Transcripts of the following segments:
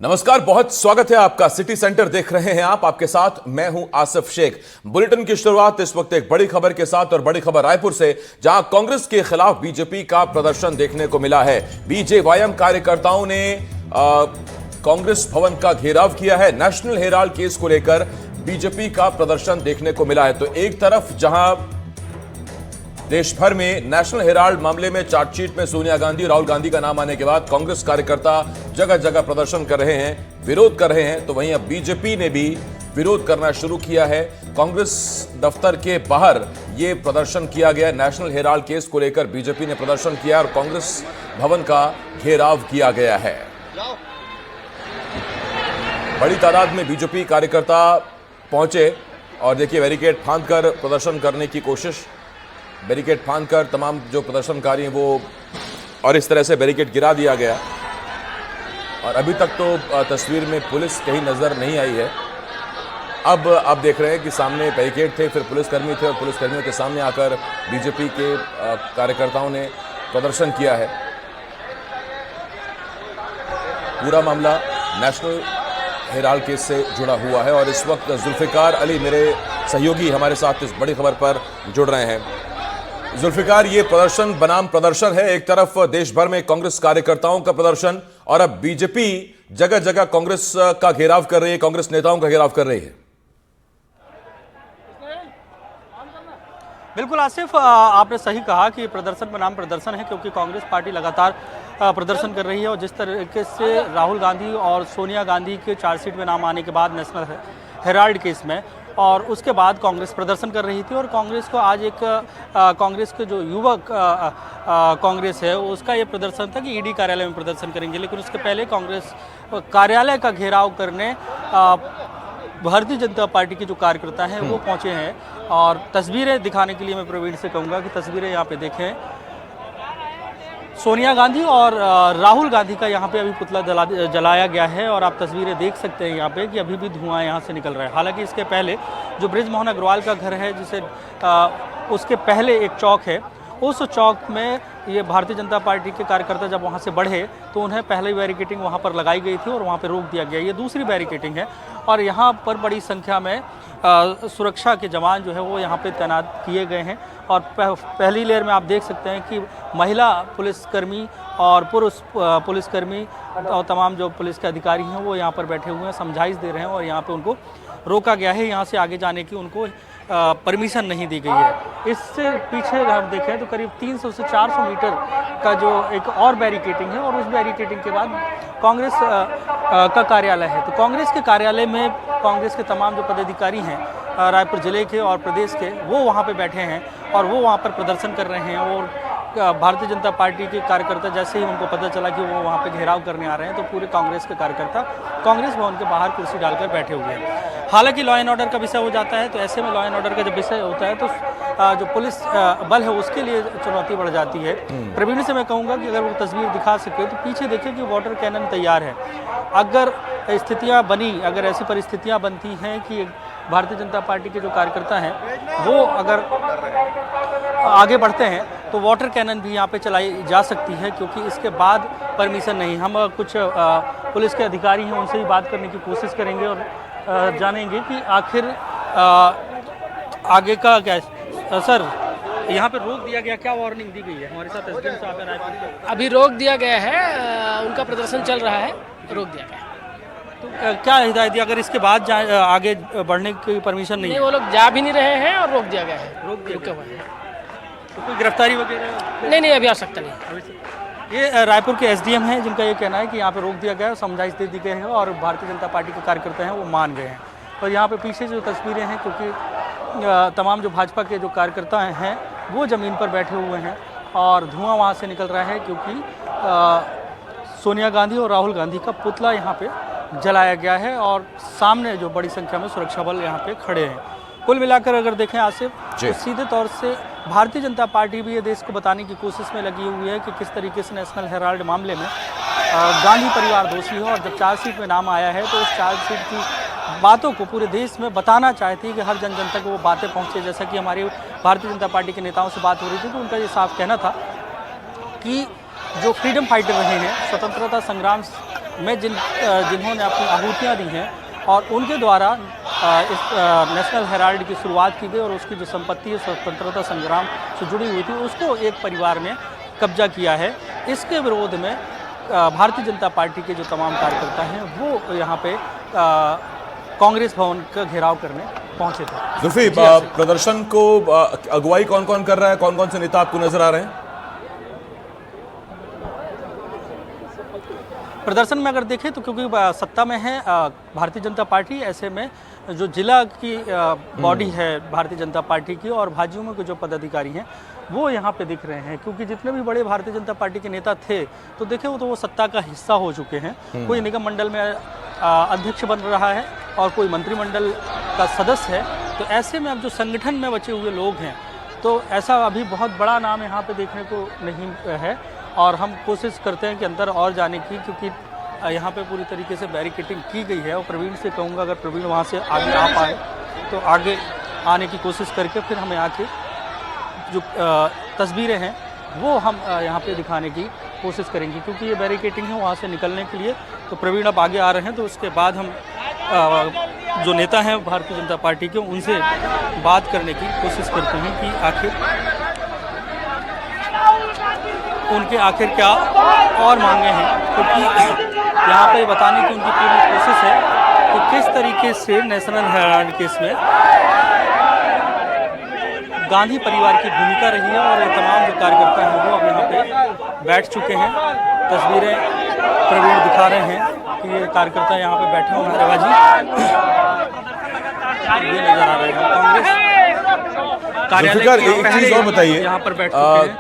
नमस्कार, बहुत स्वागत है आपका। सिटी सेंटर देख रहे हैं आप, आपके साथ मैं हूं आसिफ शेख। बुलेटिन की शुरुआत इस वक्त एक बड़ी खबर के साथ, और बड़ी खबर रायपुर से, जहां कांग्रेस के खिलाफ बीजेपी का प्रदर्शन देखने को मिला है। बीजेवाईएम कार्यकर्ताओं ने कांग्रेस भवन का घेराव किया है। नेशनल हेराल्ड केस को लेकर बीजेपी का प्रदर्शन देखने को मिला है। तो एक तरफ जहां देश भर में नेशनल हेराल्ड मामले में चार्जशीट में सोनिया गांधी, राहुल गांधी का नाम आने के बाद कांग्रेस कार्यकर्ता जगह जगह प्रदर्शन कर रहे हैं, विरोध कर रहे हैं, तो वहीं अब बीजेपी ने भी विरोध करना शुरू किया है। कांग्रेस दफ्तर के बाहर यह प्रदर्शन किया गया। नेशनल हेराल्ड केस को लेकर बीजेपी ने प्रदर्शन किया और कांग्रेस भवन का घेराव किया गया है। बड़ी तादाद में बीजेपी कार्यकर्ता पहुंचे और देखिए, बैरिकेड फांदकर प्रदर्शन करने की कोशिश, बैरिकेड फांदकर तमाम जो प्रदर्शनकारी हैं वो, और इस तरह से बैरिकेड गिरा दिया गया। और अभी तक तो तस्वीर में पुलिस कहीं नजर नहीं आई है। अब आप देख रहे हैं कि सामने बैरिकेड थे, फिर पुलिसकर्मी थे, और पुलिसकर्मियों के सामने आकर बीजेपी के कार्यकर्ताओं ने प्रदर्शन किया है। पूरा मामला नेशनल हेराल्ड केस से जुड़ा हुआ है और इस वक्त जुल्फिकार अली मेरे सहयोगी हमारे साथ इस बड़ी खबर पर जुड़ रहे हैं। जुल्फिकार, ये प्रदर्शन बनाम प्रदर्शन है। एक तरफ देश भर में कांग्रेस कार्यकर्ताओं का प्रदर्शन, और अब बीजेपी जगह जगह कांग्रेस का घेराव कर रही है, कांग्रेस नेताओं का घेराव कर रही है। बिल्कुल आसिफ, आपने सही कहा कि प्रदर्शन बनाम प्रदर्शन है, क्योंकि कांग्रेस पार्टी लगातार प्रदर्शन कर रही है। और जिस तरीके से राहुल गांधी और सोनिया गांधी के चार्जशीट में नाम आने के बाद नेशनल हेराल्ड केस में, और उसके बाद कांग्रेस प्रदर्शन कर रही थी। और कांग्रेस को आज एक कांग्रेस के जो युवक कांग्रेस है उसका ये प्रदर्शन था कि ईडी कार्यालय में प्रदर्शन करेंगे, लेकिन उसके पहले कांग्रेस कार्यालय का घेराव करने भारतीय जनता पार्टी के जो कार्यकर्ता हैं वो पहुंचे हैं। और तस्वीरें दिखाने के लिए मैं प्रवीण से कहूँगा कि तस्वीरें यहाँ पे देखें। सोनिया गांधी और राहुल गांधी का यहाँ पे अभी पुतला जलाया गया है, और आप तस्वीरें देख सकते हैं यहाँ पे कि अभी भी धुआं यहाँ से निकल रहा है। हालांकि इसके पहले जो बृजमोहन अग्रवाल का घर है, जिसे उसके पहले एक चौक है, उस चौक में ये भारतीय जनता पार्टी के कार्यकर्ता जब वहाँ से बढ़े तो उन्हें पहले बैरिकेडिंग वहाँ पर लगाई गई थी और वहाँ पर रोक दिया गया। ये दूसरी बैरिकेडिंग है, और यहाँ पर बड़ी संख्या में सुरक्षा के जवान जो है वो यहाँ पे तैनात किए गए हैं। और पहली लेयर में आप देख सकते हैं कि महिला पुलिसकर्मी और पुरुष पुलिसकर्मी और तमाम जो पुलिस के अधिकारी हैं वो यहाँ पर बैठे हुए हैं, समझाइश दे रहे हैं, और यहाँ पे उनको रोका गया है। यहाँ से आगे जाने की उनको परमिशन नहीं दी गई है। इससे पीछे हम देखें तो करीब 300 से 400 मीटर का जो एक और बैरिकेडिंग है, और उस बैरिकेडिंग के बाद कांग्रेस का कार्यालय है। तो कांग्रेस के कार्यालय में कांग्रेस के तमाम जो पदाधिकारी हैं रायपुर जिले के और प्रदेश के, वो वहाँ पे बैठे हैं और वो वहाँ पर प्रदर्शन कर रहे हैं। और भारतीय जनता पार्टी के कार्यकर्ता जैसे ही उनको पता चला कि वो वहाँ पे घेराव करने आ रहे हैं, तो पूरे कांग्रेस के कार्यकर्ता कांग्रेस भवन के बाहर कुर्सी डालकर बैठे हुए हैं। हालांकि लॉ एंड ऑर्डर का विषय हो जाता है, तो ऐसे में लॉ एंड ऑर्डर का जब विषय होता है तो जो पुलिस बल है उसके लिए चुनौती बढ़ जाती है। प्रवीण से मैं कहूँगा कि अगर वो तस्वीर दिखा सके तो पीछे देखिए कि वाटर कैनन तैयार है। अगर स्थितियाँ बनी, अगर ऐसी परिस्थितियाँ बनती हैं कि भारतीय जनता पार्टी के जो कार्यकर्ता हैं वो अगर आगे बढ़ते हैं तो वाटर कैनन भी यहाँ पे चलाई जा सकती है, क्योंकि इसके बाद परमिशन नहीं। हम कुछ पुलिस के अधिकारी हैं, उनसे भी बात करने की कोशिश करेंगे और जानेंगे कि आखिर आगे का क्या। सर, यहाँ पे रोक दिया गया, क्या वार्निंग दी गई है? हमारे साथ एसडीएम साहब हैं रायपुर। अभी रोक दिया गया है, उनका प्रदर्शन चल रहा है, रोक दिया गया है। तो क्या हिदायत दी, अगर इसके बाद आगे बढ़ने की परमिशन नहीं? वो लोग जा भी नहीं रहे हैं और रोक दिया गया है, रुके हुए हैं। तो कोई गिरफ्तारी वगैरह नहीं, अभी आ सकता नहीं। ये रायपुर के एसडीएम हैं, जिनका ये कहना है कि यहाँ पे रोक दिया गया है, समझाइश दे दी गई है, और भारतीय जनता पार्टी के कार्यकर्ता हैं वो मान गए हैं। और यहाँ पे पीछे जो तस्वीरें हैं, क्योंकि तमाम जो भाजपा के जो कार्यकर्ता हैं वो ज़मीन पर बैठे हुए हैं और धुआं वहाँ से निकल रहा है, क्योंकि सोनिया गांधी और राहुल गांधी का पुतला यहाँ पे जलाया गया है और सामने जो बड़ी संख्या में सुरक्षा बल यहाँ पे खड़े हैं। कुल मिलाकर अगर देखें आसिफ, तो सीधे तौर से भारतीय जनता पार्टी भी ये देश को बताने की कोशिश में लगी हुई है कि किस तरीके से नेशनल हेराल्ड मामले में गांधी परिवार दोषी है, और जब चार्जशीट में नाम आया है तो उस चार्जशीट की बातों को पूरे देश में बताना चाहती है कि हर जन जन तक वो बातें पहुँचे। जैसा कि हमारी भारतीय जनता पार्टी के नेताओं से बात हो रही थी तो उनका ये साफ कहना था कि जो फ्रीडम फाइटर रहे हैं, स्वतंत्रता संग्राम में जिन्होंने अपनी आहुतियाँ दी हैं और उनके द्वारा इस नेशनल हेराल्ड की शुरुआत की गई और उसकी जो संपत्ति है स्वतंत्रता संग्राम से जुड़ी हुई थी उसको एक परिवार ने कब्जा किया है। इसके विरोध में भारतीय जनता पार्टी के जो तमाम कार्यकर्ता हैं वो यहाँ पे कांग्रेस भवन का घेराव करने पहुंचे थे। जुल्फी, प्रदर्शन को अगुवाई कौन कौन कर रहा है, कौन कौन से नेता आपको नजर आ रहे हैं? प्रदर्शन में अगर देखें तो क्योंकि सत्ता में है भारतीय जनता पार्टी, ऐसे में जो जिला की बॉडी है भारतीय जनता पार्टी की और भाजपा में के जो पदाधिकारी हैं वो यहाँ पे दिख रहे हैं, क्योंकि जितने भी बड़े भारतीय जनता पार्टी के नेता थे तो देखें वो सत्ता का हिस्सा हो चुके हैं। कोई निगम मंडल में अध्यक्ष बन रहा है और कोई मंत्रिमंडल का सदस्य है। तो ऐसे में अब जो संगठन में बचे हुए लोग हैं तो ऐसा अभी बहुत बड़ा नाम यहाँ पे देखने को नहीं है और हम कोशिश करते हैं कि अंदर और जाने की, क्योंकि यहाँ पे पूरी तरीके से बैरिकेटिंग की गई है। और प्रवीण से कहूँगा अगर प्रवीण वहाँ से आगे आ पाए तो आगे आने की कोशिश करके फिर हमें आके जो तस्वीरें हैं वो हम यहाँ पे दिखाने की कोशिश करेंगे, क्योंकि ये बैरिकेटिंग है वहाँ से निकलने के लिए। तो प्रवीण अब आगे आ रहे हैं तो उसके बाद हम जो नेता हैं भारतीय जनता पार्टी के उनसे बात करने की कोशिश करते हैं कि आखिर क्या और मांगे हैं, क्योंकि यहाँ पे बताने की उनकी पूरी कोशिश है कि किस तरीके से नेशनल हेराल्ड केस में गांधी परिवार की भूमिका रही है। और ये तमाम जो कार्यकर्ता हैं वो अब यहाँ पे बैठ चुके हैं। तस्वीरें प्रवीण दिखा रहे हैं कि ये कार्यकर्ता यहाँ पे बैठे हुए हैं। ये नजर आ रहे हैं कांग्रेस जुल्फिकार, एक चीज और बताइए, यहाँ पर बैठ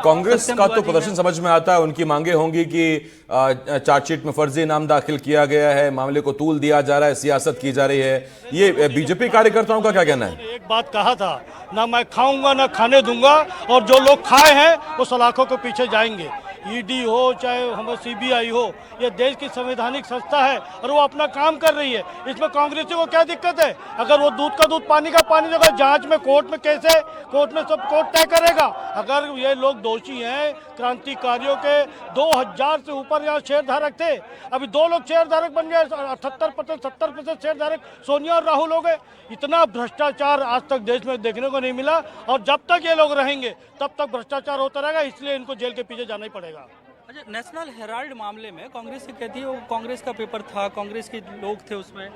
कांग्रेस का तो प्रदर्शन समझ में आता है, उनकी मांगे होंगी कि चार्जशीट में फर्जी नाम दाखिल किया गया है, मामले को तूल दिया जा रहा है, सियासत की जा रही है। ये बीजेपी कार्यकर्ताओं का क्या कहना है? एक बात कहा था ना, मैं खाऊंगा ना खाने दूंगा, और जो लोग खाए हैं वो सलाखों के पीछे जाएंगे। ईडी हो चाहे हमारे सीबीआई हो, ये देश की संवैधानिक संस्था है और वो अपना काम कर रही है। इसमें कांग्रेसियों को क्या दिक्कत है? अगर वो दूध का दूध पानी का पानी देगा, जांच में कोर्ट में कैसे, कोर्ट में सब कोर्ट तय करेगा। अगर ये लोग दोषी हैं, क्रांतिकारियों के 2000 से ऊपर यहाँ शेयरधारक थे, अभी 2 लोग शेयरधारक बन गए, 78% 70% शेयरधारक सोनिया और राहुल हो गए। इतना भ्रष्टाचार आज तक देश में देखने को नहीं मिला, और जब तक ये लोग रहेंगे तब तक भ्रष्टाचार होता रहेगा, इसलिए इनको जेल के पीछे जाना ही पड़ेगा। अच्छा, नेशनल हेराल्ड मामले में कांग्रेस ये कहती है वो कांग्रेस का पेपर था, कांग्रेस के लोग थे उसमें।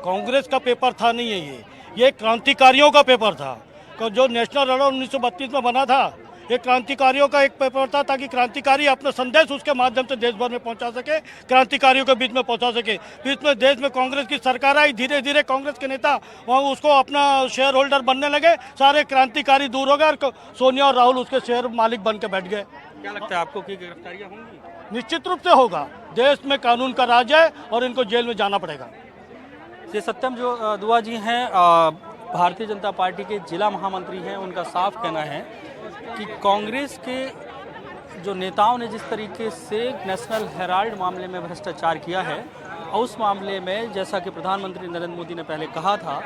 कांग्रेस का पेपर था नहीं है, ये क्रांतिकारियों का पेपर था। जो नेशनल हेराल्ड 1932 में बना था, ये क्रांतिकारियों का एक पेपर था, ताकि क्रांतिकारी अपना संदेश उसके माध्यम से देश भर में पहुंचा सके, क्रांतिकारियों के बीच में पहुंचा सके। बीच में देश में कांग्रेस की सरकार आई, धीरे धीरे कांग्रेस के नेता वहाँ उसको अपना शेयर होल्डर बनने लगे, सारे क्रांतिकारी दूर हो गए और सोनिया और राहुल उसके शेयर मालिक बन के बैठ गए। क्या लगता है आपको कि गिरफ्तारियां होंगी? निश्चित रूप से होगा। देश में कानून का राज है और इनको जेल में जाना पड़ेगा। ये सत्यम जो दुआ जी हैं, भारतीय जनता पार्टी के जिला महामंत्री हैं, उनका साफ कहना है कि कांग्रेस के जो नेताओं ने जिस तरीके से नेशनल हेराल्ड मामले में भ्रष्टाचार किया है, और उस मामले में जैसा कि प्रधानमंत्री नरेंद्र मोदी ने पहले कहा था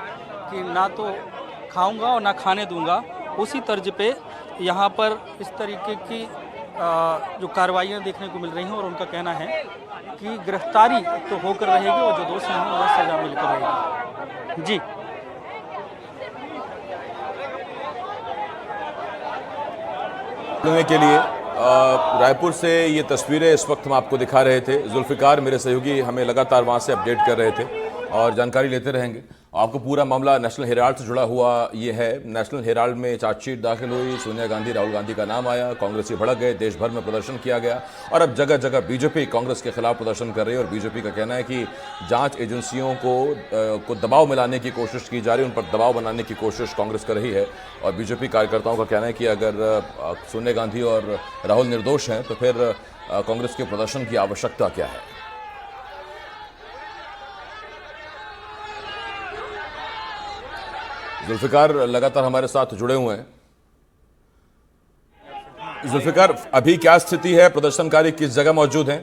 कि ना तो खाऊंगा और ना खाने दूंगा, उसी तर्ज पे यहाँ पर इस तरीके की जो कार्रवाइयाँ देखने को मिल रही हैं। और उनका कहना है कि गिरफ्तारी तो होकर रहेगी और जो दोषी हैं उन्हें सजा मिलकर रहेगी। जी के लिए रायपुर से ये तस्वीरें इस वक्त हम आपको दिखा रहे थे। जुल्फिकार मेरे सहयोगी हमें लगातार वहाँ से अपडेट कर रहे थे और जानकारी लेते रहेंगे। आपको पूरा मामला नेशनल हेराल्ड से जुड़ा हुआ ये है। नेशनल हेराल्ड में चार्जशीट दाखिल हुई, सोनिया गांधी राहुल गांधी का नाम आया, कांग्रेसी भड़क गए, देश भर में प्रदर्शन किया गया और अब जगह जगह बीजेपी कांग्रेस के खिलाफ प्रदर्शन कर रही है। और बीजेपी का कहना है कि जांच एजेंसियों को दबाव में लाने की कोशिश की जा रही है, उन पर दबाव बनाने की कोशिश कांग्रेस कर रही है। और बीजेपी कार्यकर्ताओं का कहना है कि अगर सोनिया गांधी और राहुल निर्दोष हैं तो फिर कांग्रेस के प्रदर्शन की आवश्यकता क्या है। जुल्फिकार लगातार हमारे साथ जुड़े हुए हैं। जुल्फिकार, अभी क्या स्थिति है? प्रदर्शनकारी किस जगह मौजूद हैं?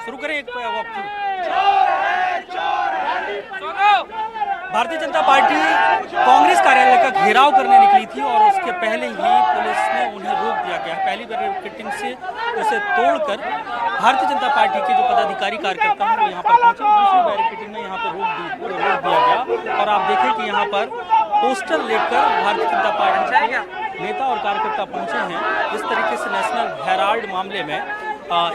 शुरू करें एक भारतीय जनता पार्टी कांग्रेस कार्यालय का घेराव करने निकली थी और उसके पहले ही पुलिस ने उन्हें रोक दिया गया। पहली बैरिकेडिंग से उसे तोड़कर भारतीय जनता पार्टी के जो पदाधिकारी कार्यकर्ता हैं वो यहाँ पर पहुंचे। दूसरी बैरिकेडिंग में यहाँ पर रोक दिया गया और आप देखें कि यहाँ पर पोस्टर लेकर भारतीय जनता पार्टी के नेता और कार्यकर्ता पहुंचे हैं। इस तरीके से नेशनल हेराल्ड मामले में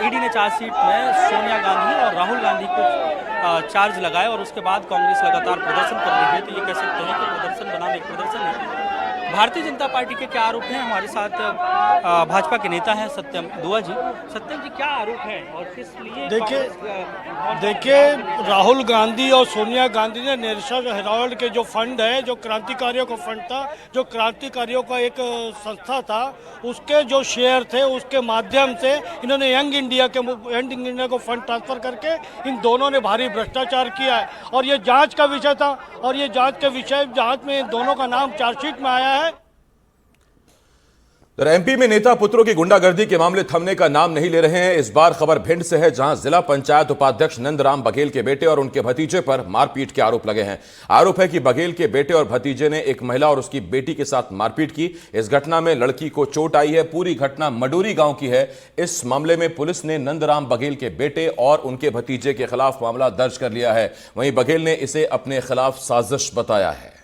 ईडी ने चार्जशीट में सोनिया गांधी और राहुल गांधी को चार्ज लगाए और उसके बाद कांग्रेस लगातार प्रदर्शन कर रही है। तो ये कह सकते हैं कि प्रदर्शन बनाम एक प्रदर्शन है। भारतीय जनता पार्टी के क्या आरोप हैं? हमारे साथ भाजपा के नेता हैं सत्यम दुआ जी। सत्यम जी, क्या आरोप है और किस लिए? देखिए राहुल गांधी और सोनिया गांधी ने नेशनल हेराल्ड के जो फंड है, जो क्रांतिकारियों का फंड था, जो क्रांतिकारियों का एक संस्था था, उसके जो शेयर थे उसके माध्यम से इन्होंने यंग इंडिया को फंड ट्रांसफर करके इन दोनों ने भारी भ्रष्टाचार किया है। और ये जांच का विषय था और ये जांच में इन दोनों का नाम चार्जशीट में आया है। तो एमपी में नेता पुत्रों की गुंडागर्दी के मामले थमने का नाम नहीं ले रहे हैं। इस बार खबर भिंड से है, जहां जिला पंचायत उपाध्यक्ष नंदराम बघेल के बेटे और उनके भतीजे पर मारपीट के आरोप लगे हैं। आरोप है कि बघेल के बेटे और भतीजे ने एक महिला और उसकी बेटी के साथ मारपीट की। इस घटना में लड़की को चोट आई है। पूरी घटना मडोरी गांव की है। इस मामले में पुलिस ने नंदराम बघेल के बेटे और उनके भतीजे के खिलाफ मामला दर्ज कर लिया है। वहीं बघेल ने इसे अपने खिलाफ साजिश बताया है।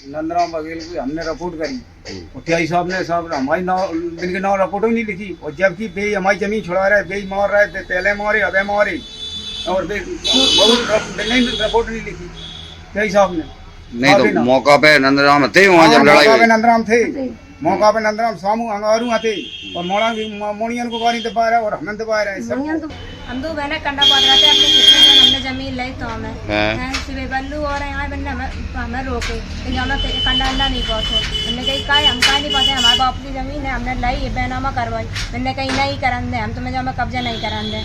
नंदराम बघेल की हमने रिपोर्ट करी, टीआई साहब ने हमारी बिन के नाम रिपोर्ट ही नहीं लिखी। और जबकि बे हमारी जमीन छुड़ा रहे, बे मार रहे थे, पहले मारे अबे मारे, और रिपोर्ट नहीं लिखी टीआई साहब ने। नहीं तो मौका पे नंदराम थे वहाँ जब लड़ाई हुई। मौका पे नंदराम सामू अंगारू थे और मोड़ियन को गाड़ी दबा रहा है और हमें दबा रहे हैं। हम दो बहने कंडा पाद रहे थे अपने खेत में, हमने जमीन ली तो हमें सुबह बल्लू और यहाँ बन्ने हमें रोके लेकिन हमें कंडा अंडा नहीं पहुँचो। हमने कही का हम कहीं नहीं पहुँचे, हमारे बाप की जमीन है, हमने लाई बेनामा करवाई। मैंने कहीं नहीं करन दे, हम तुम्हें हमें कब्जा नहीं करन दे।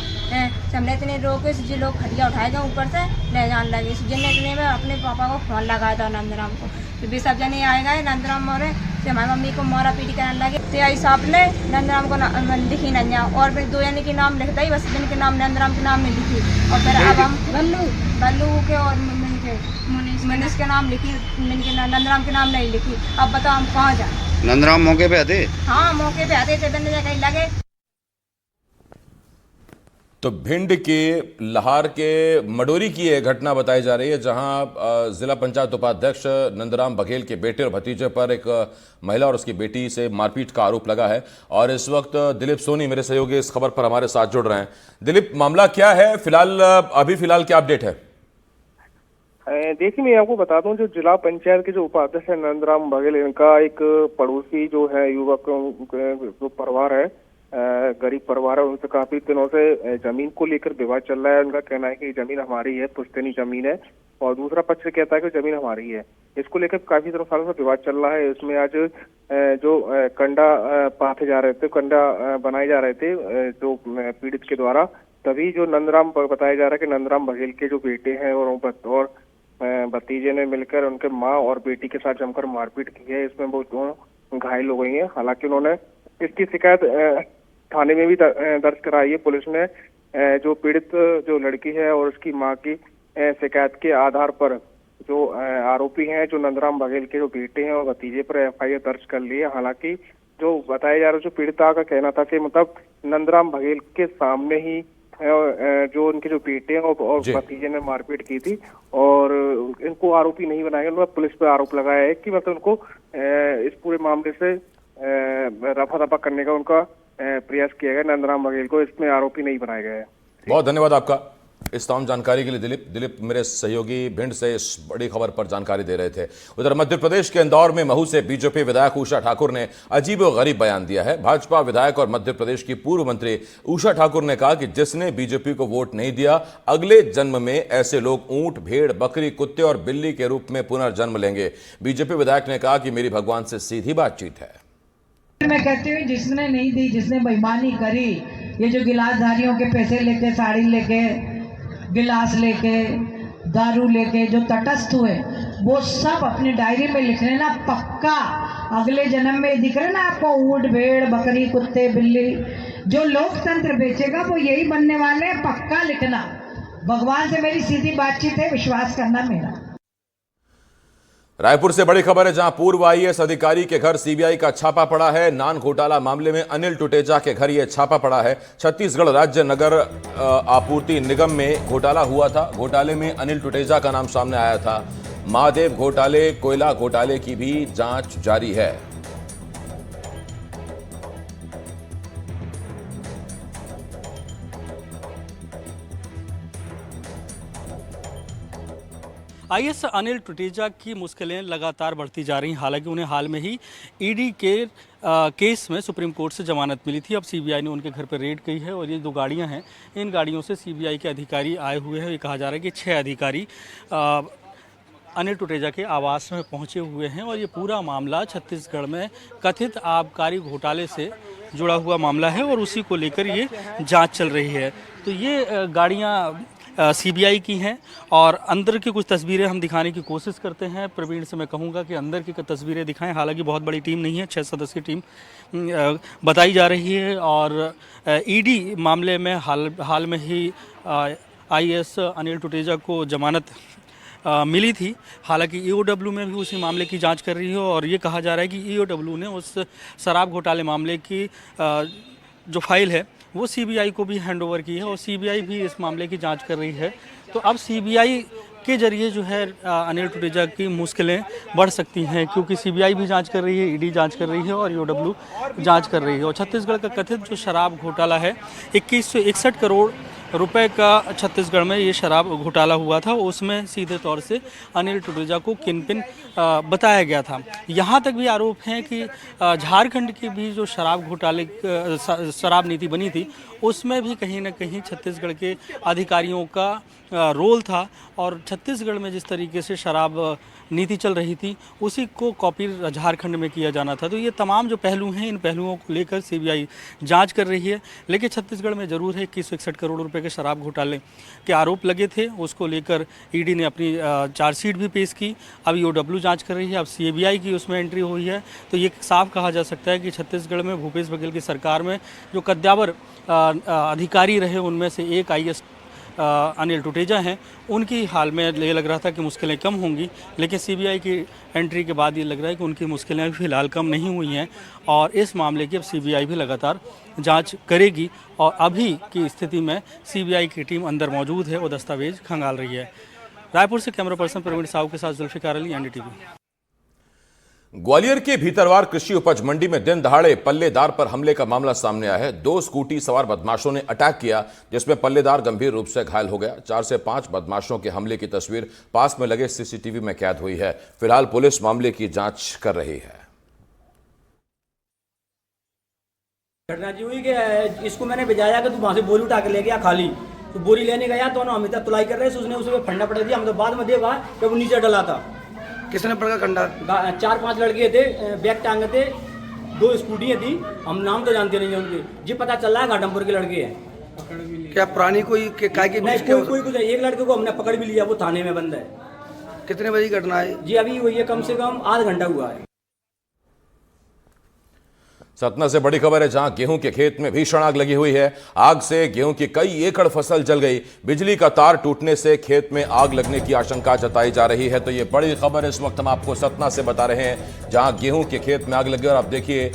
हमने इतने रोके जो लोग खटिया उठाए गए ऊपर से ले जाने लगे। जिनने इतने में अपने पापा को फोन लगाया था नंदराम को, फिर सब जने आए गए। नंदराम मोरे से हमारी मम्मी को मारा पीटी करने लगे। टीआई साहब ने नंदराम को लिखी नहीं और फिर दो जने के नाम लिखता ही, बस जिनके नाम नंदराम के नाम नहीं लिखी। और फिर अब हम बल्लू के और मनीष के नाम लिखी, नंदराम के नाम नहीं लिखी। अब बताओ हम कहाँ जाए? नंदराम मौके पे आते? हाँ मौके पे आते थे, बंदे कहीं लगे। तो भिंड के लहार के मडोरी की यह घटना बताई जा रही है, जहां जिला पंचायत उपाध्यक्ष नंदराम बघेल के बेटे और भतीजे पर एक महिला और उसकी बेटी से मारपीट का आरोप लगा है। और इस वक्त दिलीप सोनी मेरे सहयोगी इस खबर पर हमारे साथ जुड़ रहे हैं। दिलीप, मामला क्या है अभी फिलहाल क्या अपडेट है? देखिए, मैं आपको बता दूं, जो जिला पंचायत के जो उपाध्यक्ष है नंदराम बघेल, इनका एक पड़ोसी जो है युवक जो परिवार है, गरीब परिवार है, उनसे काफी दिनों से जमीन को लेकर विवाद चल रहा है। उनका कहना है कि जमीन हमारी है, पुश्तैनी जमीन है, और दूसरा पक्ष कहता है कि जमीन हमारी है। इसको लेकर काफी दिनों सालों से विवाद चल रहा है। इसमें आज जो कंडा पाथे जा रहे थे, कंडा बनाए जा रहे थे जो पीड़ित के द्वारा, तभी जो नंदराम बताया जा रहा है कि नंदराम बघेल के जो बेटे हैं और भतीजे ने मिलकर उनके माँ और बेटी के साथ जमकर मारपीट की है। इसमें वो दोनों घायल हो गई हैं। हालांकि उन्होंने इसकी शिकायत थाने में भी दर्ज कराई है। पुलिस ने जो पीड़ित जो लड़की है और उसकी मां की शिकायत के आधार पर जो आरोपी हैं, जो नंदराम बघेल के जो बेटे हैं और भतीजे पर एफआईआर दर्ज कर ली है। हालांकि जो बताया जा रहा है, जो पीड़िता का कहना था कि मतलब नंदराम बघेल के सामने ही जो उनके जो बेटे हैं और भतीजे ने मारपीट की थी और इनको आरोपी नहीं बनाया गया। पुलिस पर आरोप लगाया है कि मतलब उनको इस पूरे मामले से रफा दफा करने का उनका प्रयास किया गया। नंदराम बघेल को इसमें आरोपी नहीं बनाया गया है। बहुत धन्यवाद आपका इस तमाम जानकारी के लिए दिलीप मेरे सहयोगी भिंड से इस बड़ी खबर पर जानकारी दे रहे थे। उधर मध्य प्रदेश के इंदौर में महू से बीजेपी विधायक उषा ठाकुर ने अजीब और गरीब बयान दिया है। भाजपा विधायक और मध्य प्रदेश की पूर्व मंत्री उषा ठाकुर ने कहा कि जिसने बीजेपी को वोट नहीं दिया, अगले जन्म में ऐसे लोग ऊंट, भेड़, बकरी, कुत्ते और बिल्ली के रूप में पुनर्जन्म लेंगे। बीजेपी विधायक ने कहा कि मेरी भगवान से सीधी बातचीत है। मैं कहती हूँ, जिसने नहीं दी, जिसने बेईमानी करी, ये जो गिलासधारियों के पैसे लेके, साड़ी लेके, गिलास लेके, दारू लेके जो तटस्थ हुए, वो सब अपनी डायरी में लिख लेना पक्का। अगले जन्म में दिख रहे ना आपको ऊंट, भेड़, बकरी, कुत्ते, बिल्ली, जो लोकतंत्र बेचेगा वो यही बनने वाले हैं, पक्का लिखना। भगवान से मेरी सीधी बातचीत है, विश्वास करना मेरा। रायपुर से बड़ी खबर है, जहां पूर्व आईएएस अधिकारी के घर सीबीआई का छापा पड़ा है। नान घोटाला मामले में अनिल टुटेजा के घर यह छापा पड़ा है। छत्तीसगढ़ राज्य नगर आपूर्ति निगम में घोटाला हुआ था। घोटाले में अनिल टुटेजा का नाम सामने आया था। महादेव घोटाले, कोयला घोटाले की भी जांच जारी है। आईएएस अनिल टुटेजा की मुश्किलें लगातार बढ़ती जा रही हैं। हालांकि उन्हें हाल में ही ईडी के केस में सुप्रीम कोर्ट से जमानत मिली थी। अब सीबीआई ने उनके घर पर रेड की है और ये 2 गाड़ियां हैं, इन गाड़ियों से सीबीआई के अधिकारी आए हुए हैं। ये कहा जा रहा है कि 6 अधिकारी अनिल टुटेजा के आवास में पहुंचे हुए हैं और ये पूरा मामला छत्तीसगढ़ में कथित आबकारी घोटाले से जुड़ा हुआ मामला है और उसी को लेकर ये जाँच चल रही है। तो ये गाड़ियाँ सीबीआई की हैं और अंदर की कुछ तस्वीरें हम दिखाने की कोशिश करते हैं। प्रवीण से मैं कहूँगा कि अंदर की तस्वीरें दिखाएं। हालांकि बहुत बड़ी टीम नहीं है, 6 सदस्यीय टीम बताई जा रही है और ईडी मामले में हाल में ही आईएएस अनिल टुटेजा को जमानत मिली थी। हालांकि ईओडब्ल्यू में भी उसी मामले की जांच कर रही है और ये कहा जा रहा है कि ईओडब्ल्यू ने उस शराब घोटाले मामले की जो फाइल है वो सीबीआई को भी हैंडओवर की है और सीबीआई भी इस मामले की जांच कर रही है। तो अब सीबीआई के जरिए जो है अनिल टुटेजा की मुश्किलें बढ़ सकती हैं, क्योंकि सीबीआई भी जांच कर रही है, ईडी जांच कर रही है और ईओडब्ल्यू जांच कर रही है। और छत्तीसगढ़ का कथित जो शराब घोटाला है, 2161 करोड़ रुपए का छत्तीसगढ़ में ये शराब घोटाला हुआ था। उसमें सीधे तौर से अनिल टुटेजा को किंगपिन बताया गया था। यहाँ तक भी आरोप हैं कि झारखंड की भी जो शराब घोटाले शराब नीति बनी थी उसमें भी कहीं ना कहीं छत्तीसगढ़ के अधिकारियों का रोल था और छत्तीसगढ़ में जिस तरीके से शराब नीति चल रही थी उसी को कॉपी झारखंड में किया जाना था। तो ये तमाम जो पहलू हैं, इन पहलुओं को लेकर सीबीआई जांच कर रही है। लेकिन छत्तीसगढ़ में ज़रूर है 2161 करोड़ रुपए के शराब घोटाले के आरोप लगे थे, उसको लेकर ईडी ने अपनी चार्जशीट भी पेश की। अब ईओडब्ल्यू जांच कर रही है, अब सीबीआई की उसमें एंट्री हुई है। तो ये साफ कहा जा सकता है कि छत्तीसगढ़ में भूपेश बघेल की सरकार में जो कद्दावर अधिकारी रहे उनमें से एक आईएएस अनिल टुटेजा हैं, उनकी हाल में ये लग रहा था कि मुश्किलें कम होंगी, लेकिन सीबीआई की एंट्री के बाद ये लग रहा है कि उनकी मुश्किलें फिलहाल कम नहीं हुई हैं और इस मामले की अब सीबीआई भी लगातार जांच करेगी। और अभी की स्थिति में सीबीआई की टीम अंदर मौजूद है, वो दस्तावेज खंगाल रही है। रायपुर से कैमरा पर्सन प्रवीण साहू के साथ जुल्फिकार अली, एनडीटीवी। ग्वालियर के भीतरवार कृषि उपज मंडी में दिन दहाड़े पल्लेदार पर हमले का मामला सामने आया है। 2 स्कूटी सवार बदमाशों ने अटैक किया, जिसमें पल्लेदार गंभीर रूप से घायल हो गया। 4 से 5 बदमाशों के हमले की तस्वीर पास में लगे सीसीटीवी में कैद हुई है। फिलहाल पुलिस मामले की जांच कर रही है। घटना जी हुई कि इसको मैंने भेजाया कि तू वहां से बोरी उठा के ले गया खाली, तो बोरी लेने गया तो हम इधर तुलाई कर रहे थे, उसने उसे फंडा पड़ा दिया। हम तो बाद में देखा कि वो नीचे डला था। किसने पड़ा कंडा? 4-5 लड़के थे, बैग टांगे थे, 2 स्कूटियाँ थी, हम नाम तो जानते नहीं है उनके। जी पता चल रहा है घाटमपुर के लड़के हैं। क्या पुरानी कोई काय की? नहीं, कोई कुछ। एक लड़के को हमने पकड़ भी लिया, वो थाने में बंद है। कितने बजे घटना है? जी अभी हुई है, कम से कम आधा घंटा हुआ है। सतना से बड़ी खबर है, जहां गेहूं के खेत में भीषण आग लगी हुई है। आग से गेहूं की कई एकड़ फसल जल गई। बिजली का तार टूटने से खेत में आग लगने की आशंका जताई जा रही है। तो ये बड़ी खबर इस वक्त हम आपको सतना से बता रहे हैं, जहां गेहूं के खेत में आग लगी। और आप देखिए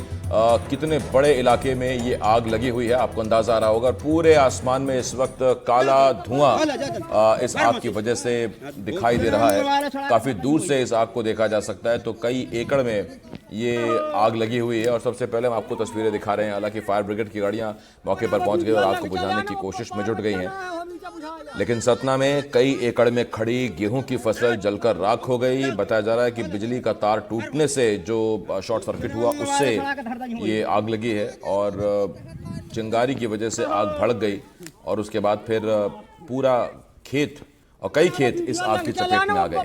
कितने बड़े इलाके में ये आग लगी हुई है, आपको अंदाजा आ रहा होगा। पूरे आसमान में इस वक्त काला धुआं इस आग की वजह से दिखाई दे रहा है। काफी दूर से इस आग को देखा जा सकता है। तो कई एकड़ में ये आग लगी हुई है और सबसे पहले हम आपको तस्वीरें दिखा रहे हैं। हालांकि फायर ब्रिगेड की गाड़ियां मौके पर पहुंच गई और आग को बुझाने की कोशिश में जुट गई हैं, लेकिन सतना में कई एकड़ में खड़ी गेहूं की फसल जलकर राख हो गई। बताया जा रहा है कि बिजली का तार टूटने से जो शॉर्ट सर्किट हुआ उससे ये आग लगी है और चिंगारी की वजह से आग भड़क गई और उसके बाद फिर पूरा खेत और कई खेत इस आग की चपेट में आ गए।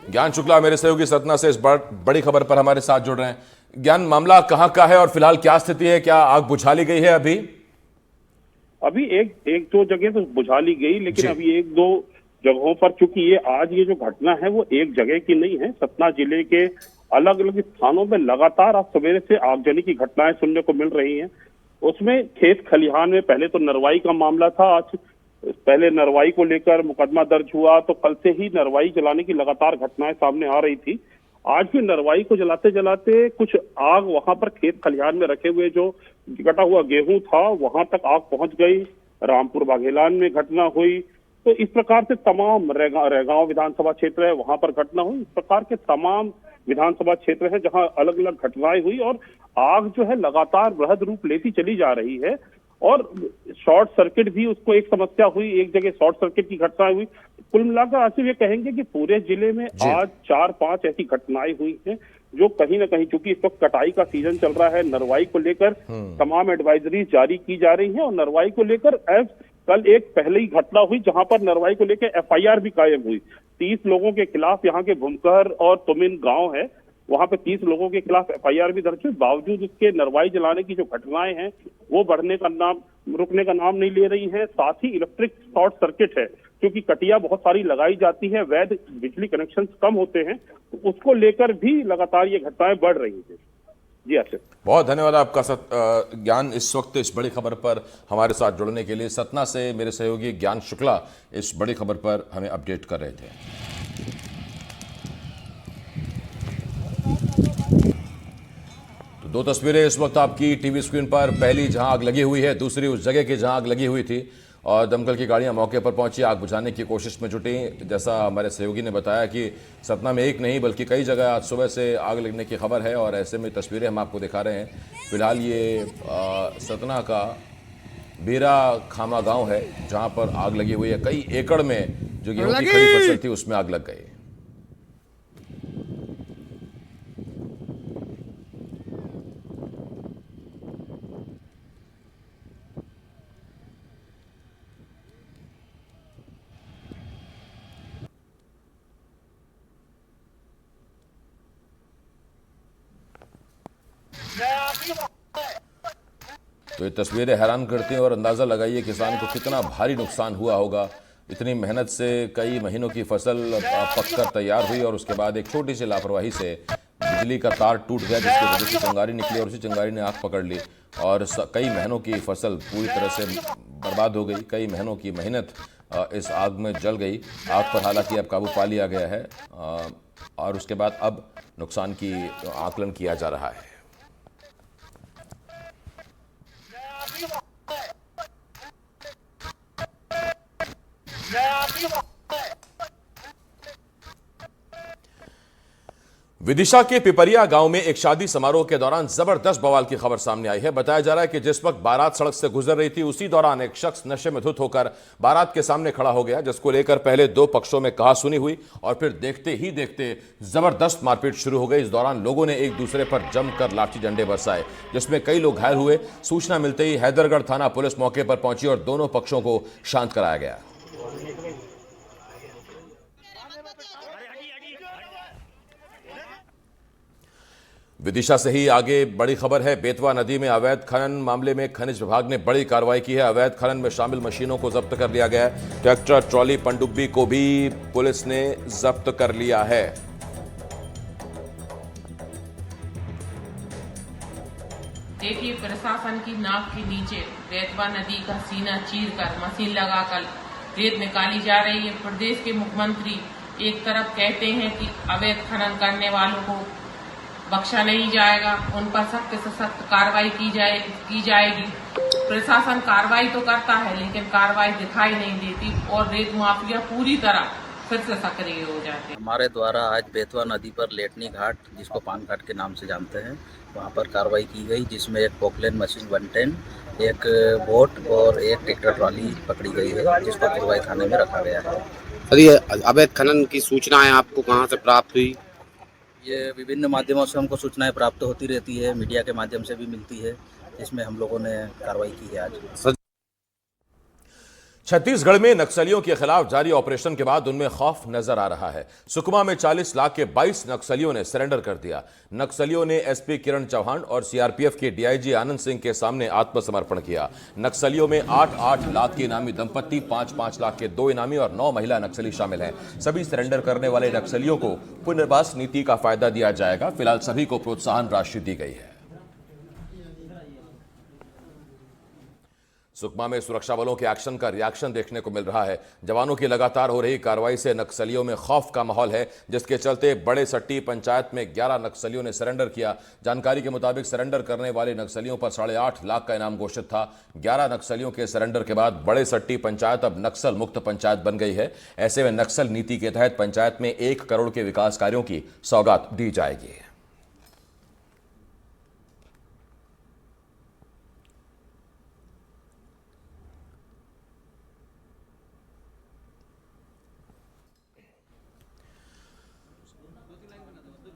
ज्ञान शुक्ला मेरे सहयोगी सतना से इस बड़ी खबर पर हमारे साथ जुड़ रहे हैं। ज्ञान, मामला कहां का है और फिलहाल क्या स्थिति है? क्या आग बुझा ली गई है अभी? अभी एक दो जगह तो बुझा ली गई, लेकिन अभी एक दो जगहों पर, चूंकि ये जो घटना है वो एक जगह की नहीं है, सतना जिले के अलग अलग स्थानों में लगातार आज सवेरे से आगजनी की घटनाएं सुनने को मिल रही हैं। उसमें खेत खलिहान में पहले तो नरवाई का मामला था, आज पहले नरवाई को लेकर मुकदमा दर्ज हुआ, तो कल से ही नरवाई जलाने की लगातार घटनाएं सामने आ रही थी। आज भी नरवाई को जलाते जलाते कुछ आग वहां पर खेत खलिहान में रखे हुए जो कटा हुआ गेहूं था वहां तक आग पहुंच गई। रामपुर बाघेलान में घटना हुई, तो इस प्रकार से तमाम रेगांव विधानसभा क्षेत्र है वहां पर घटना हुई। इस प्रकार के तमाम विधानसभा क्षेत्र है जहां अलग अलग घटनाएं हुई और आग जो है लगातार बृहद रूप लेती चली जा रही है। और शॉर्ट सर्किट भी उसको एक समस्या हुई, एक जगह शॉर्ट सर्किट की घटना हुई। कुल मिलाकर आसिफ ये कहेंगे कि पूरे जिले में आज 4-5 ऐसी घटनाएं हुई हैं जो कहीं ना कहीं, चूंकि इस वक्त कटाई का सीजन चल रहा है, नरवाई को लेकर तमाम एडवाइजरी जारी की जा रही है। और नरवाई को लेकर कल एक पहले ही घटना हुई जहां पर नरवाई को लेकर FIR भी कायम हुई। 30 लोगों के खिलाफ, यहाँ के भूमकर और तुमिन गांव है वहां पे 30 लोगों के खिलाफ FIR भी दर्ज हुई। बावजूद इसके नरवाई जलाने की जो घटनाएं हैं वो रुकने का नाम नहीं ले रही है। साथ ही इलेक्ट्रिक शॉर्ट सर्किट है, क्योंकि कटिया बहुत सारी लगाई जाती है, वैध बिजली कनेक्शन कम होते हैं, तो उसको लेकर भी लगातार ये घटनाएं बढ़ रही है। जी आसिफ, बहुत धन्यवाद आपका ज्ञान इस वक्त इस बड़ी खबर पर हमारे साथ जुड़ने के लिए। सतना से मेरे सहयोगी ज्ञान शुक्ला इस बड़ी खबर पर हमें अपडेट कर रहे थे। तो दो तस्वीरें इस वक्त आपकी टीवी स्क्रीन पर, पहली जहां आग लगी हुई है, दूसरी उस जगह की जहां आग लगी हुई थी और दमकल की गाड़ियां मौके पर पहुंची, आग बुझाने की कोशिश में जुटी। जैसा हमारे सहयोगी ने बताया कि सतना में एक नहीं बल्कि कई जगह आज सुबह से आग लगने की खबर है और ऐसे में तस्वीरें हम आपको दिखा रहे हैं। फिलहाल ये सतना का बेरा खामा गांव है जहां पर आग लगी हुई है। कई एकड़ में जो गेहूं की खड़ी फसल थी उसमें आग लग गई। तो ये तस्वीरें हैरान करती हैं और अंदाज़ा लगाइए किसान को कितना भारी नुकसान हुआ होगा। इतनी मेहनत से कई महीनों की फसल पककर तैयार हुई और उसके बाद एक छोटी सी लापरवाही से बिजली का तार टूट गया, जिसकी वजह से चिंगारी निकली और उसी चिंगारी ने आग पकड़ ली और कई महीनों की फसल पूरी तरह से बर्बाद हो गई। कई महीनों की मेहनत इस आग में जल गई। आग पर हालांकि अब काबू पा लिया गया है और उसके बाद अब नुकसान की आकलन किया जा रहा है। विदिशा के पिपरिया गांव में एक शादी समारोह के दौरान जबरदस्त बवाल की खबर सामने आई है। बताया जा रहा है कि जिस वक्त बारात सड़क से गुजर रही थी उसी दौरान एक शख्स नशे में धुत होकर बारात के सामने खड़ा हो गया, जिसको लेकर पहले दो पक्षों में कहासुनी हुई और फिर देखते ही देखते जबरदस्त मारपीट शुरू हो गई। इस दौरान लोगों ने एक दूसरे पर जमकर लाठी डंडे बरसाए, जिसमें कई लोग घायल हुए। सूचना मिलते ही हैदरगढ़ थाना पुलिस मौके पर पहुंची और दोनों पक्षों को शांत कराया गया। विदिशा से ही आगे बड़ी खबर है। बेतवा नदी में अवैध खनन मामले में खनिज विभाग ने बड़ी कार्रवाई की है। अवैध खनन में शामिल मशीनों को जब्त कर लिया गया है। ट्रैक्टर, ट्रॉली, पनडुब्बी को भी पुलिस ने जब्त कर लिया है। देखिए, प्रशासन की नाक के नीचे बेतवा नदी का सीना चीरकर मशीन लगाकर रेत निकाली जा रही है। प्रदेश के मुख्यमंत्री एक तरफ कहते हैं कि अवैध खनन करने वालों को बख्शा नहीं जाएगा, उन पर सख्त से सख्त कार्रवाई की जाएगी। प्रशासन कार्रवाई तो करता है लेकिन कार्रवाई दिखाई नहीं देती और रेत माफिया पूरी तरह फिर से सक्रिय हो जाते हैं। हमारे द्वारा आज बेतवा नदी पर लेटनी घाट, जिसको पान घाट के नाम से जानते हैं, वहां पर कार्रवाई की गई, जिसमें एक पोकलेन मशीन 110, एक बोट और एक ट्रैक्टर ट्रॉली पकड़ी गई है, जिसको पुरवाई थाने में रखा गया है। सर, ये अवैध खनन की सूचनाएं आपको कहां से प्राप्त हुई? ये विभिन्न माध्यमों से हमको सूचनाएं प्राप्त होती रहती है, मीडिया के माध्यम से भी मिलती है, इसमें हम लोगों ने कार्रवाई की है आज। छत्तीसगढ़ में नक्सलियों के खिलाफ जारी ऑपरेशन के बाद उनमें खौफ नजर आ रहा है। सुकमा में 40 लाख के 22 नक्सलियों ने सरेंडर कर दिया। नक्सलियों ने एसपी किरण चौहान और सीआरपीएफ के डीआईजी आनंद सिंह के सामने आत्मसमर्पण किया। नक्सलियों में 8-8 लाख के इनामी दंपत्ति, 5-5 लाख के 2 इनामी और 9 महिला नक्सली शामिल हैं। सभी सरेंडर करने वाले नक्सलियों को पुनर्वास नीति का फायदा दिया जाएगा। फिलहाल सभी को प्रोत्साहन राशि दी गई है। सुकमा में सुरक्षा बलों के एक्शन का रिएक्शन देखने को मिल रहा है। जवानों की लगातार हो रही कार्रवाई से नक्सलियों में खौफ का माहौल है, जिसके चलते बड़े सट्टी पंचायत में 11 नक्सलियों ने सरेंडर किया। जानकारी के मुताबिक सरेंडर करने वाले नक्सलियों पर 8.5 लाख का इनाम घोषित था। 11 नक्सलियों के सरेंडर के बाद बड़े सट्टी पंचायत अब नक्सल मुक्त पंचायत बन गई है। ऐसे में नक्सल नीति के तहत पंचायत में 1 करोड़ के विकास कार्यों की सौगात दी जाएगी।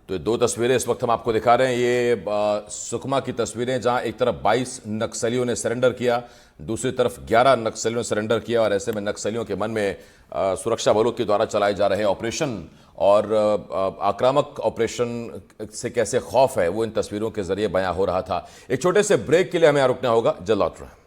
तो 2 तस्वीरें इस वक्त हम आपको दिखा रहे हैं। ये सुकमा की तस्वीरें, जहां एक तरफ 22 नक्सलियों ने सरेंडर किया, दूसरी तरफ 11 नक्सलियों ने सरेंडर किया। और ऐसे में नक्सलियों के मन में सुरक्षा बलों के द्वारा चलाए जा रहे ऑपरेशन और आक्रामक ऑपरेशन से कैसे खौफ है, वो इन तस्वीरों के जरिए बयां हो रहा था। एक छोटे से ब्रेक के लिए हमें यहाँ रुकना होगा, जल्द लौट रहे हैं।